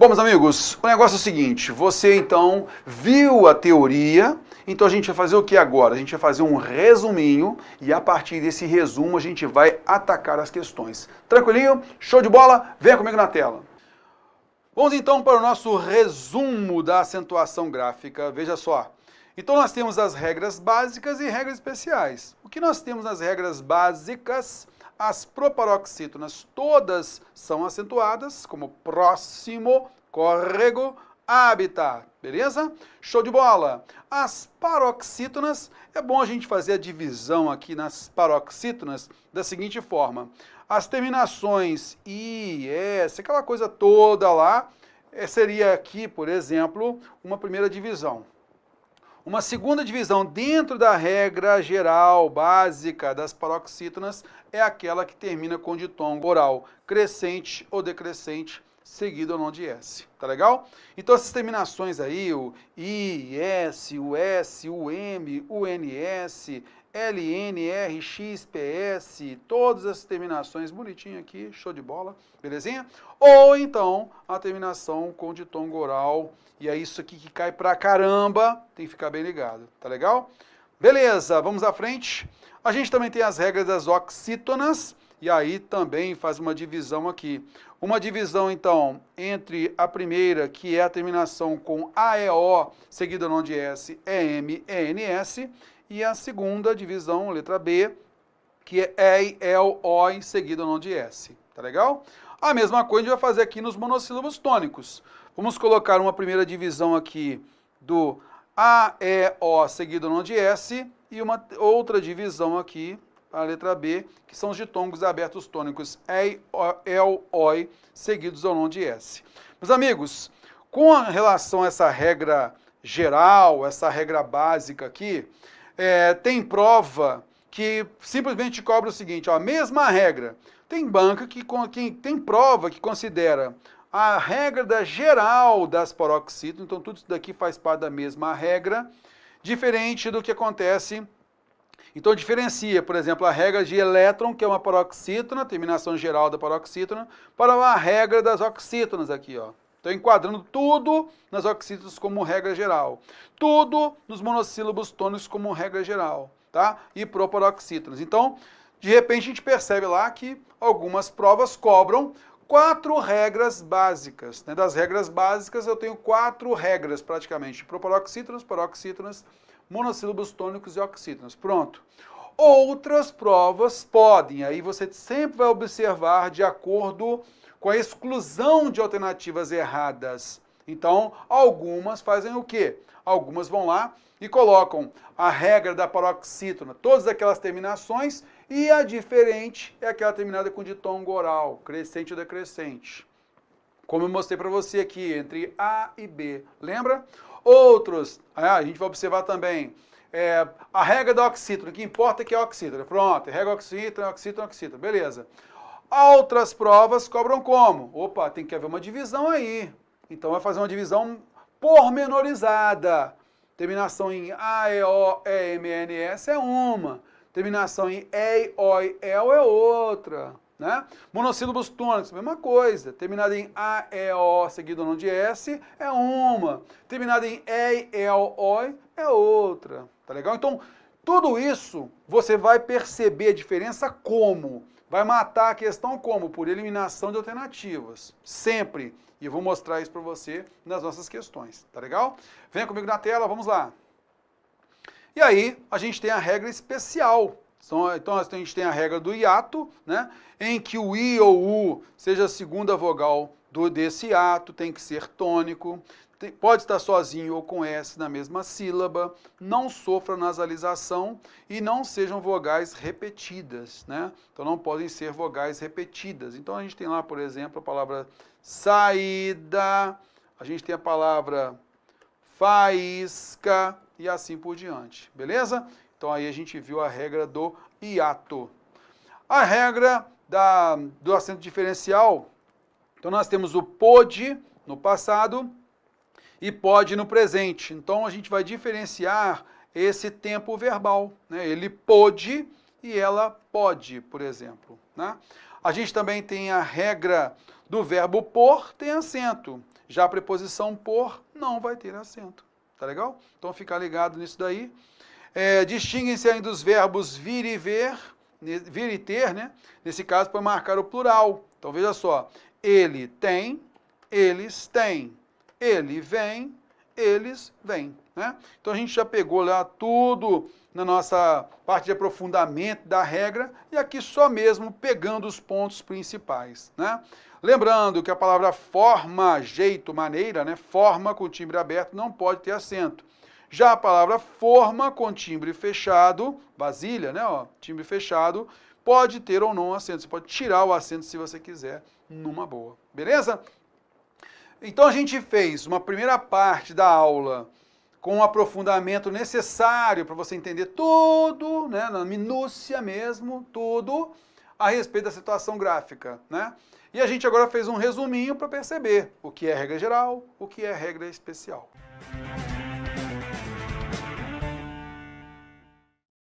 Bom, meus amigos, o negócio é o seguinte, você então viu a teoria, então a gente vai fazer o que agora? A gente vai fazer um resuminho e a partir desse resumo a gente vai atacar as questões. Tranquilinho? Show de bola? Venha comigo na tela. Vamos então para o nosso resumo da acentuação gráfica. Veja só. Então nós temos as regras básicas e regras especiais. O que nós temos nas regras básicas? As proparoxítonas todas são acentuadas, como próximo, córrego, habitat, beleza? Show de bola! As paroxítonas, é bom a gente fazer a divisão aqui nas paroxítonas da seguinte forma. As terminações I, S, aquela coisa toda lá, seria aqui, por exemplo, uma primeira divisão. Uma segunda divisão dentro da regra geral, básica das paroxítonas, é aquela que termina com ditongo oral crescente ou decrescente, seguido ou não de S. Tá legal? Então essas terminações aí, o I, S, o S, o M, o NS, LN, RX, PS, todas as terminações bonitinho aqui, show de bola, belezinha? Ou então a terminação com ditongo oral, e é isso aqui que cai pra caramba, tem que ficar bem ligado, tá legal? Beleza, vamos à frente. A gente também tem as regras das oxítonas, e aí também faz uma divisão aqui. Uma divisão, então, entre a primeira, que é a terminação com AEO, seguida não de S, EM, ENS, e a segunda divisão, letra B, que é EI, EL, OI, seguida não de S. Tá legal? A mesma coisa a gente vai fazer aqui nos monossílabos tônicos. Vamos colocar uma primeira divisão aqui do AEO, seguido não de S, e uma outra divisão aqui, a letra B, que são os ditongos abertos tônicos EI, EL, OI, seguidos ou não de S. Meus amigos, com relação a essa regra geral, essa regra básica aqui, tem prova que simplesmente cobra o seguinte, ó, a mesma regra. Tem banca que tem prova que considera a regra da geral das paroxítonas, então tudo isso daqui faz parte da mesma regra, diferente do que acontece. Então diferencia, por exemplo, a regra de elétron, que é uma paroxítona, terminação geral da paroxítona, para a regra das oxítonas aqui, ó. Estou enquadrando tudo nas oxítonas como regra geral. Tudo nos monossílabos tônicos como regra geral, tá? E proparoxítonas. Então, de repente a gente percebe lá que algumas provas cobram 4 regras básicas. Né? Das regras básicas eu tenho 4 regras praticamente. Proparoxítonas, paroxítonas, monossílabos tônicos e oxítonas. Pronto. Outras provas podem, aí você sempre vai observar de acordo com a exclusão de alternativas erradas. Então, algumas fazem o quê? Algumas vão lá e colocam a regra da paroxítona, todas aquelas terminações, e a diferente é aquela terminada com ditongo oral, crescente ou decrescente. Como eu mostrei para você aqui, entre A e B. Lembra? Outros, a gente vai observar também, a regra da oxítona, o que importa é que é oxítona. Pronto, regra oxítona, oxítona, oxítona. Beleza. Outras provas cobram como? Opa, tem que haver uma divisão aí. Então vai fazer uma divisão pormenorizada. Terminação em A, E, O, E, M, N, S é uma. Terminação em EI, OI, EL é outra. Né? Monossílabos tônicos, mesma coisa. Terminada em A, E, O, seguido não de S, é uma. Terminada em EI, EL, OI, é outra. Tá legal? Então, tudo isso você vai perceber a diferença como? Vai matar a questão como? Por eliminação de alternativas. Sempre. E eu vou mostrar isso para você nas nossas questões. Tá legal? Venha comigo na tela, vamos lá. E aí, a gente tem a regra especial. Então, a gente tem a regra do hiato, né? Em que o I ou U seja a segunda vogal desse hiato, tem que ser tônico. Pode estar sozinho ou com S na mesma sílaba, não sofra nasalização e não sejam vogais repetidas, né? Então não podem ser vogais repetidas. Então a gente tem lá, por exemplo, a palavra saída, a gente tem a palavra faísca e assim por diante, beleza? Então aí a gente viu a regra do hiato. A regra do acento diferencial, então nós temos o pôde no passado e pode no presente. Então, a gente vai diferenciar esse tempo verbal. Né? Ele pôde e ela pode, por exemplo. Né? A gente também tem a regra do verbo pôr, tem acento. Já a preposição por não vai ter acento. Tá legal? Então fica ligado nisso daí. Distinguem-se ainda os verbos vir e ver, vir e ter, né? Nesse caso, para marcar o plural. Então veja só, ele tem, eles têm, ele vem, eles vêm, né? Então a gente já pegou lá tudo na nossa parte de aprofundamento da regra e aqui só mesmo pegando os pontos principais, né? Lembrando que a palavra forma, jeito, maneira, né? Forma com timbre aberto não pode ter acento. Já a palavra forma com timbre fechado, vasilha, né? Ó, timbre fechado, pode ter ou não acento. Você pode tirar o acento se você quiser, numa boa. Beleza? Então a gente fez uma primeira parte da aula com o aprofundamento necessário para você entender tudo, né, na minúcia mesmo, tudo a respeito da situação gráfica, né? E a gente agora fez um resuminho para perceber o que é regra geral, o que é regra especial.